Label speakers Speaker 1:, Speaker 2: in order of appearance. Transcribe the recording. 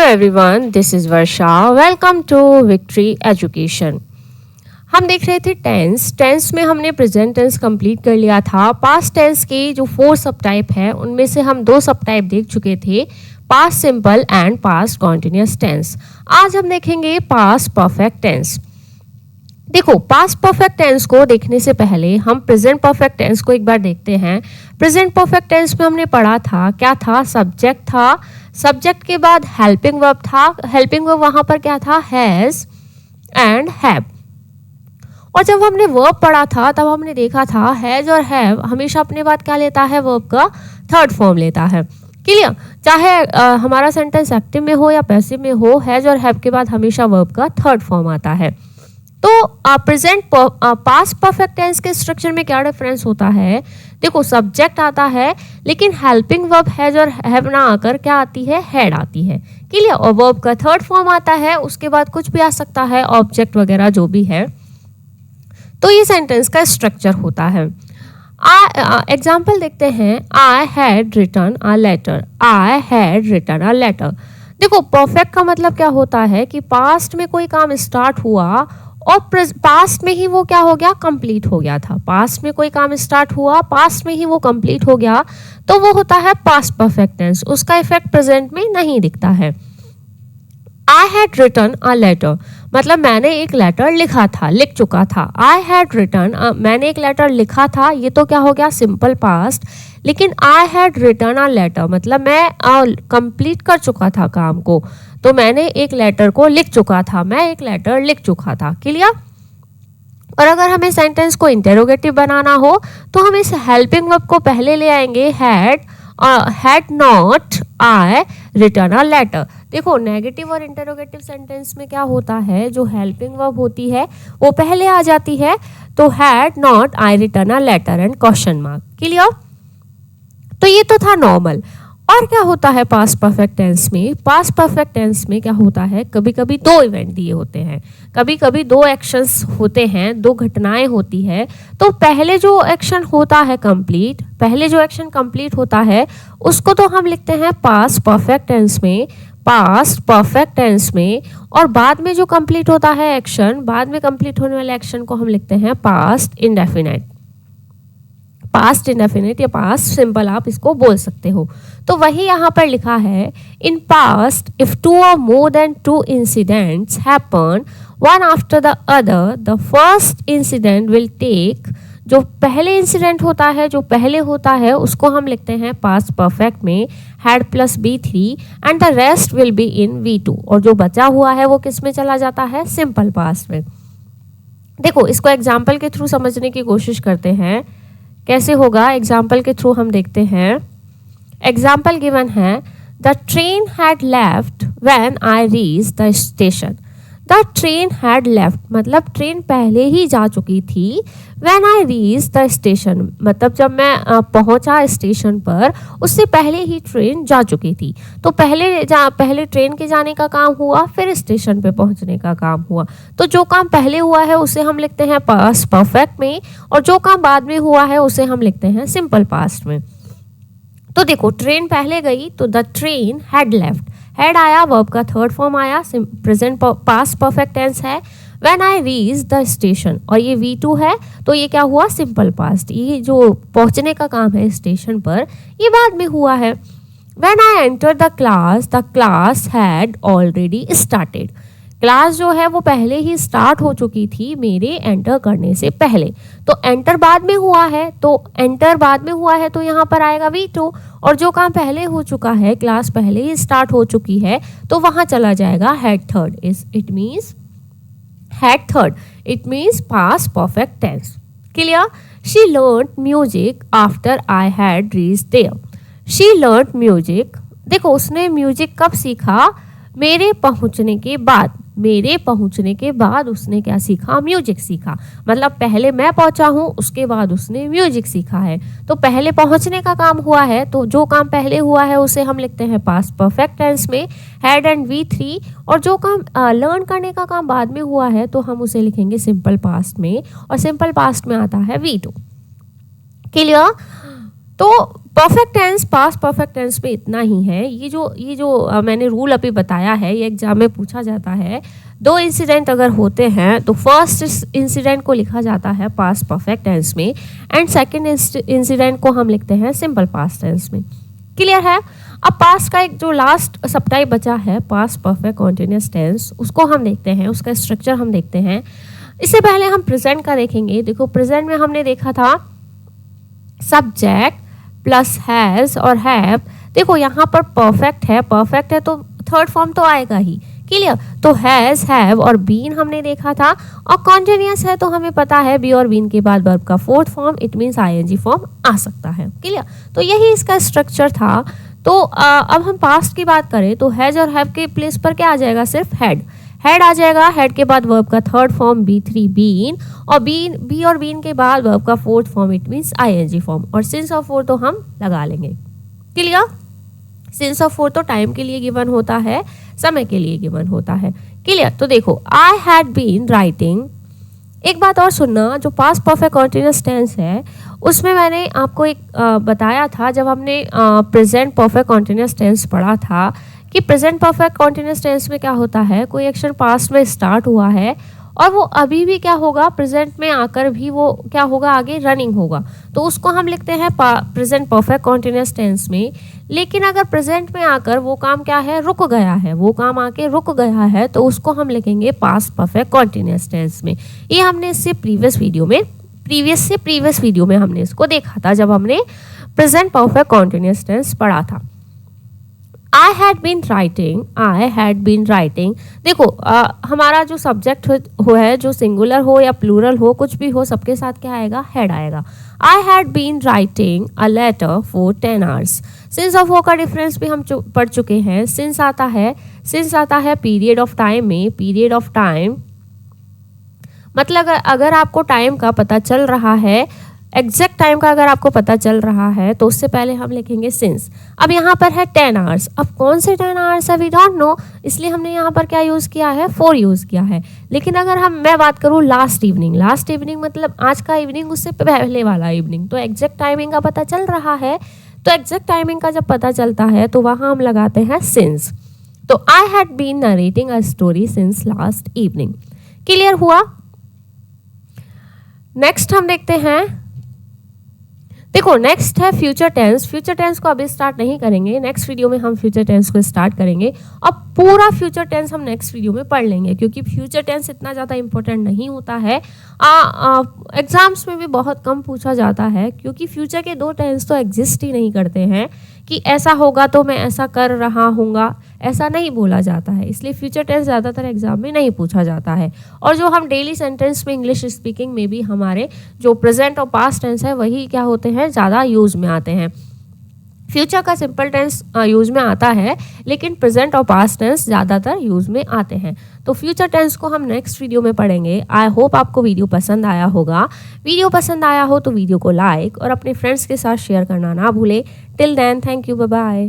Speaker 1: everyone, this is Varsha. Welcome to Victory Education. हम देख रहे थे टेंस में हमने प्रेजेंट टेंस कंप्लीट कर लिया था। पास्ट टेंस के जो 4 सब टाइप है उनमें से हम 2 सब टाइप देख चुके थे, past simple and past continuous tense. आज हम देखेंगे पास्ट परफेक्ट टेंस। देखो, पास्ट परफेक्ट टेंस को देखने से पहले हम प्रेजेंट परफेक्ट टेंस को एक बार देखते हैं। प्रेजेंट परफेक्ट टेंस में हमने पढ़ा था, क्या था? सब्जेक्ट था, सब्जेक्ट के बाद हेल्पिंग वर्ब था। हेल्पिंग वर्ब वहां पर क्या था? Has and have. और जब हमने वर्ब पढ़ा था तब हमने देखा था हैज और हैव हमेशा अपने बाद क्या लेता है? वर्ब का थर्ड फॉर्म लेता है। क्लियर? चाहे हमारा सेंटेंस एक्टिव में हो या पैसिव में हो, हैज और हैव के बाद हमेशा वर्ब का थर्ड फॉर्म आता है। तो प्रेजेंट पास्ट परफेक्ट टेंस के स्ट्रक्चर में क्या डिफरेंस होता है? देखो, सब्जेक्ट आता है लेकिन हेल्पिंग वर्ब हैज और हैव ना आकर क्या आती है? हैड आती है। क्लियर? और वर्ब का थर्ड फॉर्म आता है, उसके बाद कुछ भी आ सकता है, ऑब्जेक्ट वगैरह जो भी है। तो ये सेंटेंस का स्ट्रक्चर होता है। एग्जाम्पल देखते हैं। I had written a letter. I had written a letter. देखो, परफेक्ट का मतलब क्या होता है कि पास्ट में कोई काम स्टार्ट हुआ और पास्ट में ही वो क्या हो गया? कंप्लीट हो गया था। पास्ट में कोई काम स्टार्ट हुआ, पास्ट में ही वो कंप्लीट हो गया, तो वो होता है पास्ट परफेक्ट टेंस। उसका इफेक्ट प्रेजेंट में नहीं दिखता है। I had written a letter मतलब मैंने एक लेटर लिखा था, लिख चुका था। आई हैड रिटन, मैंने एक लेटर लिखा था, ये तो क्या हो गया? Simple past. लेकिन I had written a letter मतलब मैं कंप्लीट कर चुका था काम को, तो मैंने एक लेटर को लिख चुका था, मैं एक लेटर लिख चुका था। क्लियर? और अगर हमें सेंटेंस को इंटेरोगेटिव बनाना हो तो हम इस हेल्पिंग वर्ब को पहले ले आएंगे। Had not I written a letter. देखो, नेगेटिव और इंटेरोगेटिव सेंटेंस में क्या होता है? जो हेल्पिंग वर्ब होती है वो पहले आ जाती है। तो had not I written a letter and question mark. Clear? तो ये तो था नॉर्मल। और क्या होता है पास्ट परफेक्ट टेंस में? पास्ट परफेक्ट टेंस में क्या होता है? कभी कभी 2 इवेंट दिए होते हैं, कभी कभी 2 एक्शंस होते हैं, 2 घटनाएं होती है। तो पहले जो एक्शन होता है कंप्लीट, पहले जो एक्शन कंप्लीट होता है उसको तो हम लिखते हैं पास्ट परफेक्ट टेंस में, पास्ट परफेक्ट टेंस में। और बाद में जो कंप्लीट होता है एक्शन, बाद में कंप्लीट होने वाले एक्शन को हम लिखते हैं पास्ट इंडेफिनिट। पास्ट इंडेफिनिट या पास्ट सिंपल आप इसको बोल सकते हो। तो वही यहाँ पर लिखा है, in past if 2 or more than 2 incidents happen one after the other, the first incident will take। जो पहले इंसिडेंट होता है, जो पहले होता है, उसको हम लिखते हैं पास्ट परफेक्ट में had plus B3 and the rest will be in V2। और जो बचा हुआ है वो किस में चला जाता है? सिंपल पास्ट में। देखो, इसको एग्जाम्पल के थ्रू समझने की कोशिश करते हैं। कैसे होगा? एग्जाम्पल के थ्रू हम देखते हैं। एग्जाम्पल गिवन है, the train had left when I reach the station. The train had left मतलब ट्रेन पहले ही जा चुकी थी। When I reach the station मतलब जब मैं पहुंचा स्टेशन पर, उससे पहले ही ट्रेन जा चुकी थी। तो पहले ट्रेन के जाने का काम हुआ, फिर स्टेशन पे पहुंचने का काम हुआ। तो जो काम पहले हुआ है उसे हम लिखते हैं पास्ट परफेक्ट में, और जो काम बाद में हुआ है उसे हम लिखते हैं सिंपल पास्ट में। तो देखो, ट्रेन पहले गई तो the train had left. Had आया, वर्ब का थर्ड फॉर्म आया, प्रेजेंट पास्ट परफेक्ट टेंस है। When I reach the station, और ये V2 है, तो ये क्या हुआ? Simple past. ये जो पहुंचने का काम है स्टेशन पर, ये बाद में हुआ है। When I enter the class had already started. Class जो है वो पहले ही स्टार्ट हो चुकी थी मेरे एंटर करने से पहले। तो एंटर बाद में हुआ है, तो यहाँ पर आएगा V2। और जो काम पहले हो चुका है, क्लास पहले ही स्टार्ट हो चुकी है, तो वहां चला जाएगा had third. It means had third, it means past perfect tense. Clear? She learn music after I had reach there. She learn music, देखो उसने म्यूजिक कब सीखा? मेरे पहुंचने के बाद। मेरे पहुंचने के बाद उसने क्या सीखा? म्यूजिक सीखा। मतलब पहले मैं पहुंचा हूं, उसके बाद उसने म्यूजिक सीखा है। तो पहले पहुंचने का काम हुआ है, तो जो काम पहले हुआ है उसे हम लिखते हैं पास्ट परफेक्ट टेंस में हैड एंड V3। और जो काम लर्न करने का काम बाद में हुआ है तो हम उसे लिखेंगे सिंपल पास्ट में, और सिंपल पास्ट में आता है V2। क्लियर? तो perfect tense, past perfect tense में इतना ही है। ये जो मैंने रूल अभी बताया है, ये एग्जाम में पूछा जाता है। 2 इंसिडेंट अगर होते हैं तो फर्स्ट इंसिडेंट को लिखा जाता है पास्ट परफेक्ट टेंस में एंड सेकंड इंसिडेंट को हम लिखते हैं सिंपल पास्ट टेंस में। क्लियर है? अब पास्ट का एक जो लास्ट सबटाइप बचा है, पास्ट परफेक्ट कॉन्टिन्यूअस टेंस, उसको हम देखते हैं, उसका स्ट्रक्चर हम देखते हैं। इससे पहले हम प्रेजेंट का देखेंगे। देखो प्रेजेंट में हमने देखा था सब्जेक्ट प्लस हैज़ और हैव। देखो यहाँ पर परफेक्ट है तो थर्ड फॉर्म तो आएगा ही। क्लियर? तो हैज़, हैव और बीन हमने देखा था। और कॉन्टिन्यूअस है तो हमें पता है बी और बीन के बाद वर्ब का fourth form, it means ING form आ सकता है। क्लियर? तो यही इसका स्ट्रक्चर था। तो अब हम पास्ट की बात करें तो हैज़ और हैव के प्लेस पर क्या आ जाएगा? सिर्फ हेड आ जाएगा। हेड के बाद वर्ब का थर्ड फॉर्म B3 बीन, और बी और बीन के बाद वर्ब का fourth form, it means ING form. और सिंस ऑफ फोर तो हम लगा लेंगे। क्लियर? सिंस ऑफ फोर तो टाइम के लिए गिवन होता है, समय के लिए गिवन होता है। क्लियर? तो देखो आई हैड बीन राइटिंग। एक बात और सुनना, जो पास्ट परफेक्ट कॉन्टिन्यूअस टेंस है उसमें मैंने आपको एक बताया था जब हमने प्रेजेंट परफेक्ट कॉन्टिन्यूअस टेंस पढ़ा था कि प्रेजेंट परफेक्ट कॉन्टिन्यूअस टेंस में क्या होता है, कोई एक्शन पास्ट में स्टार्ट हुआ है और वो अभी भी क्या होगा, प्रेजेंट में आकर भी वो क्या होगा, आगे रनिंग होगा, तो उसको हम लिखते हैं प्रेजेंट परफेक्ट कॉन्टिन्यूअस टेंस में। लेकिन अगर प्रेजेंट में आकर वो काम क्या है, रुक गया है, वो काम आके रुक गया है, तो उसको हम लिखेंगे पास्ट परफेक्ट कॉन्टिन्यूअस टेंस में। ये हमने इससे प्रीवियस वीडियो में हमने इसको देखा था जब हमने प्रेजेंट परफेक्ट कॉन्टिन्यूअस टेंस पढ़ा था। I had been writing। देखो हमारा जो सब्जेक्ट है, जो सिंगुलर हो या प्लूरल हो, कुछ भी हो, सबके साथ क्या आएगा, हेड आएगा। I had been writing a letter for 10 hours। Since और फॉर का डिफरेंस भी हम पढ़ चुके हैं। सिंस आता है पीरियड ऑफ टाइम में। पीरियड ऑफ टाइम मतलब अगर आपको टाइम का पता चल रहा है, एग्जैक्ट टाइम का अगर आपको पता चल रहा है, तो उससे पहले हम लिखेंगे सिंस। अब यहाँ पर है 10 आवर्स। अब कौन से 10 आवर्स है, वी डोंट नो, इसलिए हमने यहाँ पर क्या यूज़ किया है, फॉर यूज़ किया है। लेकिन अगर मैं बात करूँ लास्ट इवनिंग मतलब आज का इवनिंग, उससे पहले वाला इवनिंग, तो एग्जैक्ट टाइमिंग का पता चल रहा है। तो एग्जैक्ट टाइमिंग का जब पता चलता है तो वहाँ हम लगाते हैं सिंस। तो I had been narrating a story since last evening. Clear हुआ? नेक्स्ट हम देखते हैं। देखो नेक्स्ट है फ्यूचर टेंस। फ्यूचर टेंस को अभी स्टार्ट नहीं करेंगे, नेक्स्ट वीडियो में हम फ्यूचर टेंस को स्टार्ट करेंगे। अब पूरा फ्यूचर टेंस हम नेक्स्ट वीडियो में पढ़ लेंगे, क्योंकि फ्यूचर टेंस इतना ज़्यादा इंपॉर्टेंट नहीं होता है। एग्जाम्स में भी बहुत कम पूछा जाता है, क्योंकि फ्यूचर के 2 टेंस तो एग्जिस्ट ही नहीं करते हैं कि ऐसा होगा तो मैं ऐसा कर रहा हूँगा, ऐसा नहीं बोला जाता है। इसलिए फ्यूचर टेंस ज़्यादातर एग्जाम में नहीं पूछा जाता है। और जो हम डेली सेंटेंस में इंग्लिश स्पीकिंग में भी हमारे जो प्रेजेंट और पास्ट टेंस है वही क्या होते हैं, ज़्यादा यूज़ में आते हैं। फ्यूचर का सिंपल टेंस यूज़ में आता है, लेकिन प्रेजेंट और पास्ट टेंस ज़्यादातर यूज़ में आते हैं। तो फ्यूचर टेंस को हम नेक्स्ट वीडियो में पढ़ेंगे। आई होप आपको वीडियो पसंद आया होगा। वीडियो पसंद आया हो तो वीडियो को लाइक और अपने फ्रेंड्स के साथ शेयर करना ना भूलें। Till then, thank you, bye bye.